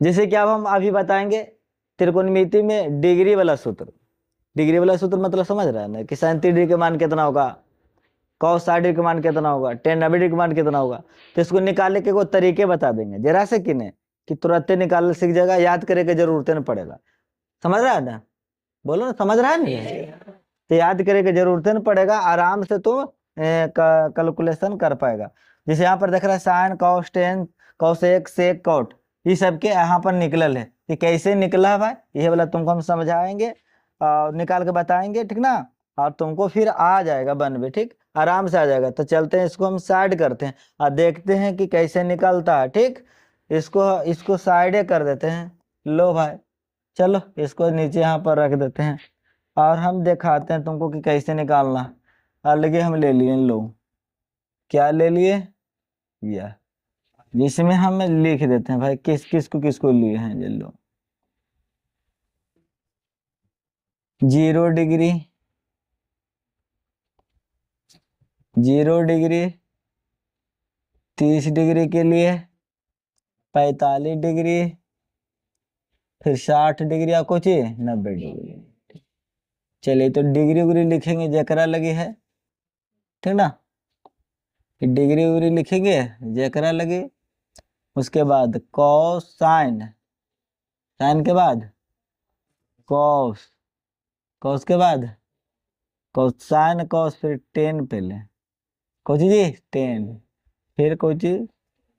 जैसे कि अब हम अभी बताएंगे त्रिकोणमिति में डिग्री वाला सूत्र। डिग्री वाला सूत्र मतलब समझ रहा है ना कि 37 डिग्री का मान कितना होगा, cos 60 का मान कितना होगा, tan 90 का मान कितना होगा। तो इसको निकालने के वो तरीके बता देंगे जरा से कि नहीं कि तुरंत निकाल सीख जाएगा, याद करे की जरूरत नहीं पड़ेगा। समझ रहा है ना, बोलो ना समझ रहा है ना। तो याद करे की जरूरत नहीं पड़ेगा, आराम से तो कैलकुलेशन कर पाएगा। जैसे यहाँ पर देख रहा है साइन कॉस टेन कॉस एक सेक कॉट, ये सब के यहाँ पर निकलल है। ये कैसे निकला है भाई, ये वाला तुमको हम समझाएंगे और निकाल के बताएंगे, ठीक ना। और तुमको फिर आ जाएगा बनवे, ठीक आराम से आ जाएगा। तो चलते हैं इसको हम साइड करते हैं और देखते हैं कि कैसे निकलता है, ठीक। इसको इसको साइडे कर देते हैं। लो भाई चलो इसको नीचे यहाँ पर रख देते हैं और हम दिखाते हैं तुमको कि कैसे निकालना। अलगे हम ले लिए, लो क्या ले लिए, यह जिसमें हम लिख देते हैं भाई किस किसको लिए हैं। ये लो 0 डिग्री, 0 डिग्री, 30 डिग्री के लिए, 45 डिग्री, फिर 60 डिग्री या कुछ 90 डिग्री। चलिए तो डिग्री उग्री लिखेंगे जकरा लगी है, ठीक ना। डिग्री उग्री लिखेंगे जकरा लगे। उसके बाद कॉस साइन, साइन के बाद कॉस, कॉस के बाद कोसाइन कॉस, फिर टेन पहले कोची जी टेन, फिर कोची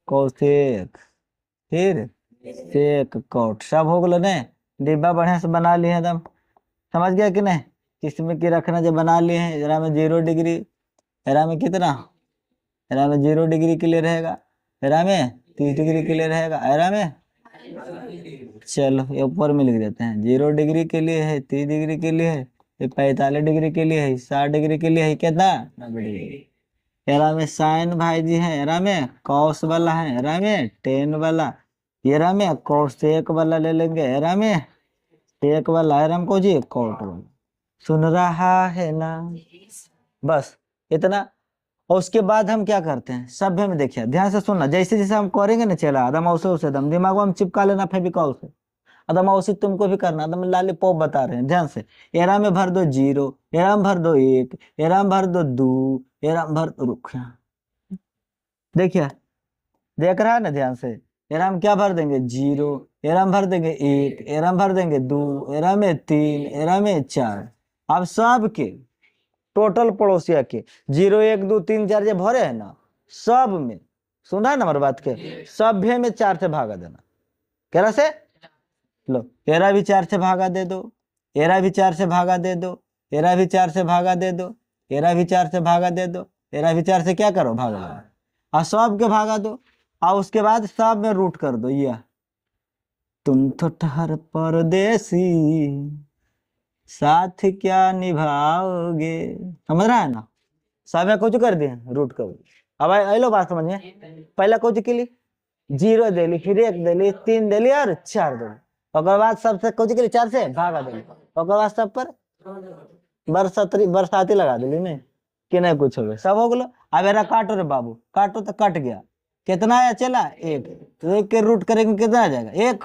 कोसेक, फिर सेक कॉट। सब हो गलो ने, डिब्बा बढ़िया से बना लिए एकदम, समझ गया कि नहीं। किसमें की रखना जब बना लिए हैं। जरा में 0 डिग्री, एरा में कितना, एरा में 0 डिग्री के लिए रहेगा, एरा में 30 डिग्री के लिए रहेगा, एरा में चलो ये ऊपर में लिख देते हैं। 0 डिग्री के लिए है, 30 डिग्री के लिए है, 45 डिग्री के लिए है, 60 डिग्री के लिए है, कितना 90 डिग्री। एरा में साइन भाई जी है, एरा में कॉस वाला है, एरा में टेन वाला, एरा में कोसेक वाला ले लेंगे, एरा में सेक वाला, एरा में को जी कॉट वाला। सुन रहा है ना, बस इतना। और उसके बाद हम क्या करते हैं, सभ्य में देखिए ध्यान से सुनना। जैसे जैसे हम करेंगे ना चला आदम औसे उसे दम दिमाग में हम चिपका लेना फेविकॉल से। अदम औसी तुमको भी करना, अदम लॉलीपॉप बता रहे हैं ध्यान से। एरा में भर दो 0, एरा में भर दो 1, एरा में भर दो 2, एरा में भर दो, रुक देखिए देख रहा है ना ध्यान से। एरा में क्या भर देंगे 0, एरा में भर देंगे 1, एरा में भर देंगे 2, एरा में 3, एरा में 4। अब सब के टोटल पड़ोसिया के 0 1 2 3 4 जो भरे है ना, सब में सुना है ना हमारी बात के, सभ्य में 4 से भागा देना। कह से लो एरा भी 4 से भागा दे दो, एरा भी 4 से भागा दे दो, एरा भी 4 से भागा दे दो, एरा भी 4 से भागा दे दो, एरा भी 4 से क्या करो भागा दो, और सब के भागा दो। और उसके बाद सब में रूट कर दो। ये तुम तो ठहर परदेसी साथ क्या निभाओगे, समझ रहा है ना। सब में कुछ कर दिए रूट कर। अब लो बात समझ में। पहला कुछ के लिए 0 देली, फिर 1 देली, 3 देली और 4 देली। ओकर बाद सबसे कुछ के लिए 4 से भागा देली। ओकर बाद सब पर बरसाती लगा देली नहीं कि नहीं कुछ हो गया, सब हो गलो। अब एरा काटो रे बाबू, काटो तो कट गया। कितना आया चला 1, तो 1 के रूट करेंगे कितना आ जाएगा 1।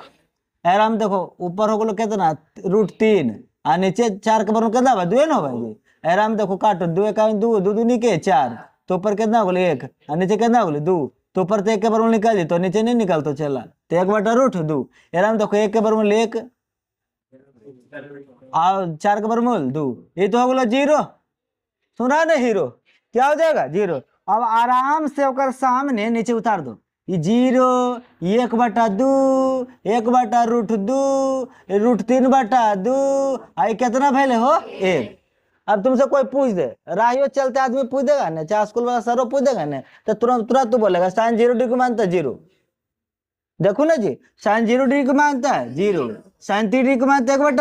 आराम देखो ऊपर हो गलो कितना √3 और नीचे 4 के बराबर कितना 2 ना भाई। आराम देखो काटो 2 का 2 2 दूनी के 4, तो ऊपर कितना हो गलो 1 और नीचे कितना हो गलो 2। तो ऊपर तो 1 के बराबर निकाल दी, तो नीचे नहीं निकाल तो चला तो 1/√2। आराम देखो 1 के बराबर 1 और 4 के बराबर 2, ये तो हो गलो 0। सुना ना हीरो, क्या हो जाएगा 0। अब आराम से ओकर सामने नीचे उतार दो, ये 0 1/2, 1/√2, √3/2, आई कितना भैले हो 1। अब तुमसे कोई पूछ दे, राहियो चलते आदमी पूछ देगा ना, चाहे स्कूल वाला सरो पूछ देगा ना, तो तुरंत तुरंत तू बोलेगा साइन 0 डिग्री मानता है 0। देखो ना जी, साइन 0 डिग्री को मानता है 0, साइन 3 डिग्री को मानता है 1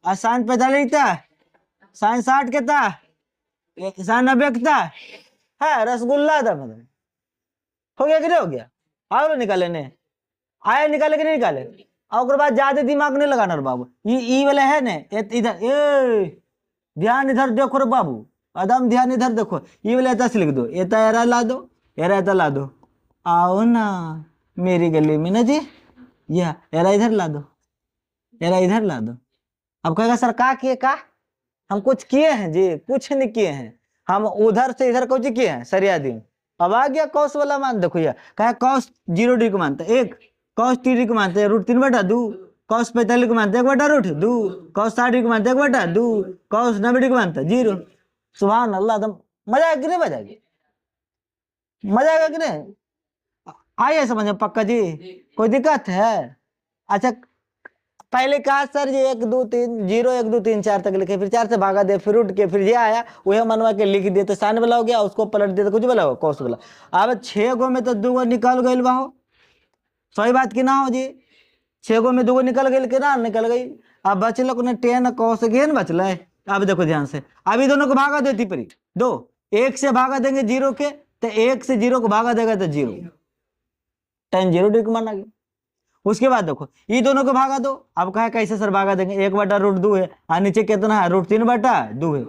और साइन 45 लिखता है, साइन 60 कहता है, साइन 90 कहता है रसगुल्ला था मतलब। हो गया कि नहीं हो गया, आओ निकाले ने आए, निकाले कि नहीं निकाले। और बाद ज्यादा दिमाग नहीं लगाना रे बाबू, ये वाला है ने इधर, ए ध्यान इधर देखो रे बाबू, एकदम ध्यान इधर देखो। ये वाला ऐसा लिख दो, एता एरा ला दो, एरा एता ला दो। आओ ना मेरी गली में ना जी, यह एरा इधर ला दो, एरा इधर ला दो। अब कहेगा सर का किए का, हम कुछ किए हैं जी, कुछ नहीं किए हैं, हम उधर से इधर कुछ किए हैं सरिया दी। अब आ गया कॉस वाला मान, देखो ये कहा कॉस 0 डिग्री को मानते हैं 1, कॉस 3 डिग्री को मानते हैं √3/2, कॉस 45 को मानते हैं 1/√2, कॉस 60 डिग्री को मानते हैं 1/2, कॉस 90 डिग्री को मानते हैं 0। सुभान अल्लाह, एकदम मजा आएगा कि नहीं, मजा आएगी, मजा आएगा कि नहीं, आइए समझ में पक्का जी, कोई दिक्कत है? अच्छा पहले कहा सर जी 1 2 3 0 1 2 3 4 तक लिखे, फिर 4 से भागा दे, फिर उठ के फिर ये आया वह मनवा के लिख दिए तो साइन वाला हो गया, उसको पलट दिया तो कुछ वाला हो कौस वाला। अब 6 गो में तो 2 गो निकल गई बाहो, सही बात की ना हो जी, 6 गो में 2 गो निकल गई कि ना निकल गई। अब बचल को 10 कौस गेन बचल है। अब देखो ध्यान से, अभी दोनों को भागा देती परी दो, 1 से भागा देंगे 0 के तो 1 से 0 को भागा देगा तो 0, 10 0 डिग्री माना गया। उसके बाद देखो ये दोनों को भागा दो, अब कहा कैसे सर भागा देंगे, 1/√2 है और नीचे कितना है √3/2 है,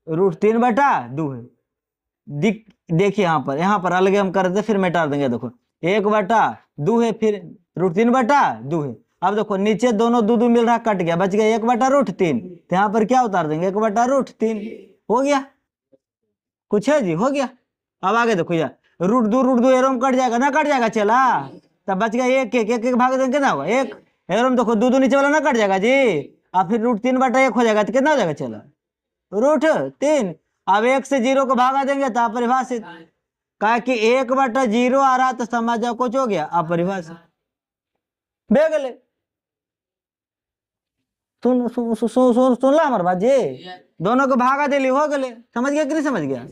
√3/2 है। देखिए यहाँ पर अलग हम कर देते फिर मिटा देंगे, देखो 1/2 है फिर √3/2 है। अब देखो नीचे दोनों 2 मिल रहा कट गया, बच गया 1/√3, तो यहाँ पर क्या उतार देंगे 1/√3, हो गया, कुछ है जी, हो गया। अब आगे देखो यार √2 एरोम कट जाएगा ना, कट जाएगा चला, तब बच गया 1 भाग देंगे कितना होगा 1 एरोम, देखो 2 नीचे वाला ना कट जाएगा जी, अब फिर √3/1 हो जाएगा तो कितना हो जाएगा चला √3। अब 1 से 0 को भागा देंगे तो अपरिभाषित, कहा कि 1/0 आ रहा तो समझ जाओ कुछ हो गया अपरिभाषित, बेगले सुन ला हमारे बात जी, दोनों को भागा दे ली हो गए, समझ गया कि नहीं समझ गया।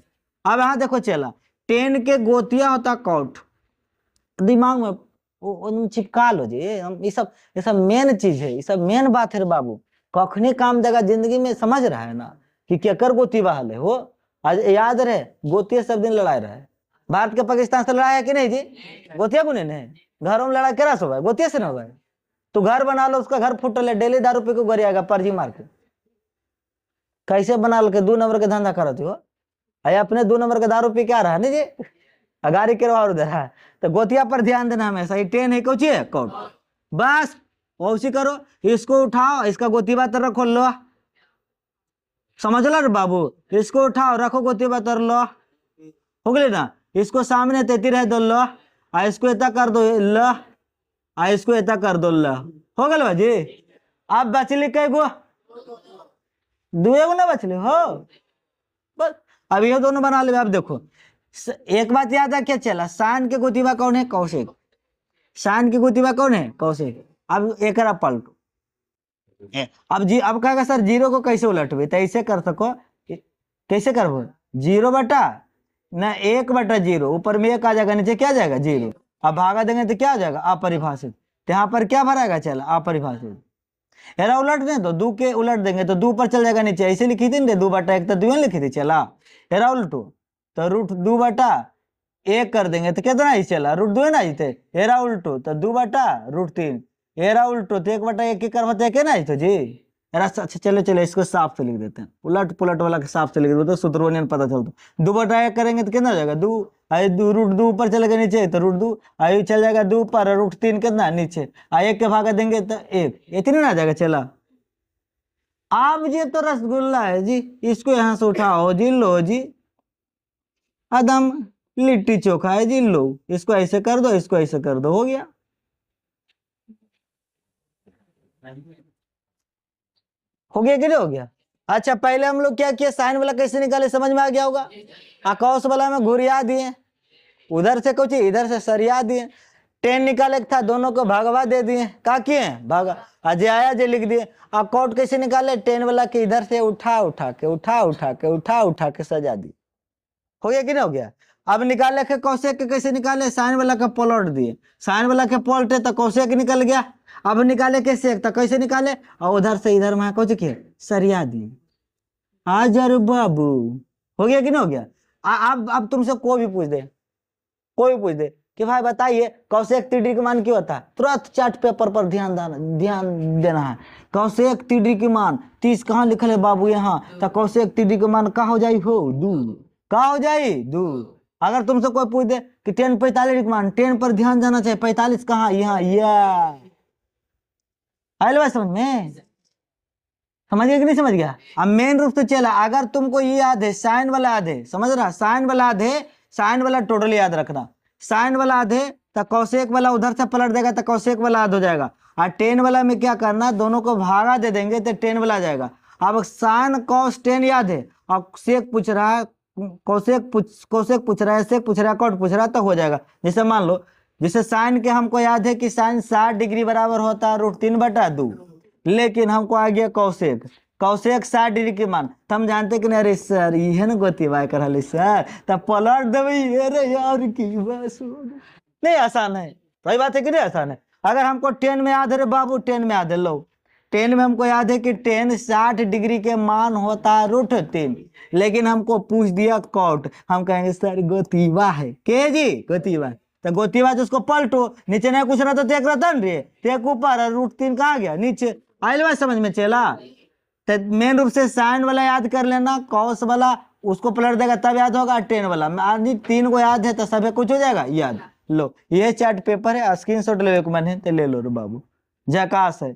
अब यहाँ देखो चला 10 के गोतिया होता कौट, दिमाग में वो चिपका लो जी, हम ये सब मेन चीज है, ये सब मेन बात है रे बाबू, कखनी काम देगा जिंदगी में, समझ रहा है ना कि केकर गोती बहाल है हो। आज याद रहे गोतिया सब दिन लड़ाई रहे, भारत के पाकिस्तान से लड़ाई है कि नहीं जी, गोतिया को नहीं, घरों में लड़ाई केरा से हो, गोतिया से ना हो। तो घर बना लो, उसका घर फुटल है, डेली दारू पी को घर आएगा पर्जी मार के, कैसे बना लो के 2 नंबर के धंधा करती हो, अरे अपने 2 नंबर का दारू पी के आ रहा है नहीं जी, अगारी करवा उधर है, तो गोतिया पर ध्यान देना हमेशा, ये 10 है कौची है कौट, बस वैसी करो, इसको उठाओ, इसका गोतीबा तर रखो लो, समझ लो बाबू, इसको उठाओ रखो गोतीबा तर लो, हो गए ना, इसको सामने तेती रह दो लो, आ इसको इतना कर दो लो, आ इसको इतना कर दो लो, हो गए भाजी। अब बचली कई गो, 2 गो ना बचले हो, बस अब ये दोनों बना ले। अब देखो एक बात याद है क्या चला, साइन के गोतीबा कौन है कौशिक, साइन के गोतीबा कौन है कौशिक। अब एक पलटो, अब अब कहेगा सर 0 को कैसे उलटवे, तो ऐसे कर सको, कैसे करबो 0 ना 1/0, ऊपर में 1 आ जाएगा, नीचे क्या जाएगा 0, अब भागा देंगे तो क्या हो जाएगा अपरिभाषित, तो यहाँ पर क्या भराएगा चला अपरिभाषित, हेरा उलट दें तो 2 के उलट देंगे तो 2 पर चल जाएगा नीचे, ऐसे लिखी थी 2/1 तो 2 लिखी थी चला, हेरा उल्टो तो √2/1 कर देंगे तो कितना ही चला √2 है ना जीते, हेरा उल्टो तो 2/√3, हेरा उल्टो तो 1/1 करवाते है ना तो जी, हेरा अच्छा चलो चलो इसको साफ से लिख देते हैं, उलट पुलट वाला के साफ से लिख देते सूत्र पता चलता, 2/1 करेंगे तो कितना हो जाएगा 2, √2 ऊपर चलेगा नीचे तो √2, आयु चल जाएगा 2 पर, √3 कितना नीचे, 1 के भागा देंगे तो 1, इतने ना जाएगा चला। आप जी तो रसगुल्ला है जी, इसको यहाँ से उठाओ जी, लो जी आदम लिट्टी चोखा है जी, लो इसको ऐसे कर दो, इसको ऐसे कर दो, हो गया। हो गया कि नहीं हो गया। अच्छा पहले हम लोग क्या किया, साइन वाला कैसे निकाले समझ में आ गया होगा, कौस वाला में घुरिया दिए, उधर से कुछ इधर से सरिया दिए, 10 निकाले था दोनों को भगवा दे दिए, क्या किए भागा अजय आया जे लिख दिए। अब कौट कैसे निकाले, 10 वाला के इधर से उठा के सजा दी, हो गया कि नहीं हो गया। अब निकाले के कौशेक के कैसे निकाले, साइन वाला का पलट दिए, साइन वाला के पलटे तो कौशेक निकल गया। अब निकाले कैसे तो कैसे निकाले, और उधर से इधर में कुछ किए सरिया दिए, आजर बाबू, हो गया कि नहीं हो गया। अब तुमसे कोई भी पूछ दे कि भाई बताइए कौशेक त्रिडी का मान क्यों होता है, तुरंत चार्ट पेपर पर ध्यान देना है। कौशेक त्रिडी की मान 30 कहाँ लिखल है बाबू, यहाँ तो कौशेक त्रिडी का मान कहाँ हो जाई हो 2, कहाँ हो जाई 2। अगर तुमसे कोई पूछ दे कि 10 45 की मान, 10 पर ध्यान जाना चाहिए, 45 कहाँ यहाँ, आइल बात समझ में? समझ गया कि नहीं समझ गया? अब मेन रूप से चला, अगर तुमको ये याद है साइन वाला याद है, समझ रहा, साइन वाला याद है, साइन वाला टोटल याद रखना, साइन वाला याद है तो कौशेक वाला उधर से पलट देगा तो कौशेक वाला याद हो जाएगा। और टेन वाला में क्या करना, दोनों को भागा दे देंगे तो टेन वाला आ जाएगा। अब साइन कॉस टेन याद है और सेक पूछ रहा है, कौशेक पूछ रहा है, सेक पूछ रहा है, कॉट पूछ रहा है, तो हो जाएगा। जैसे मान लो, जैसे साइन के हमको याद है कि साइन 60 डिग्री बराबर होता है √3/2, लेकिन हमको आ गया कौशेक, कौशेक 60 डिग्री के मान, तो हम जानते कि नहीं, अरे सर ये ना गोतीबाय कर सर, तब पलट देवे, अरे यार की बस नहीं आसान है, वही बात है कि नहीं आसान है। अगर हमको 10 में याद है रे बाबू, 10 में याद है, लो 10 में हमको याद है कि 10 60 डिग्री के मान होता है √3, लेकिन हमको पूछ दिया कॉट, हम कहेंगे सर गोतीबा है के जी, गोतीबा, तो गोतीबा तो उसको पलटो, नीचे नहीं कुछ रहा तो तेक रतन रे, तेक ऊपर, √3 कहाँ गया नीचे, आइल बात समझ में चला? तो मेन रूप से साइन वाला याद कर लेना, कॉस वाला उसको पलट देगा तब याद होगा, 10 वाला आदमी 3 को याद है तो सब कुछ हो जाएगा याद। लो ये चार्ट पेपर है, स्क्रीनशॉट ले को मैंने तो ले लो रे बाबू, जकास है।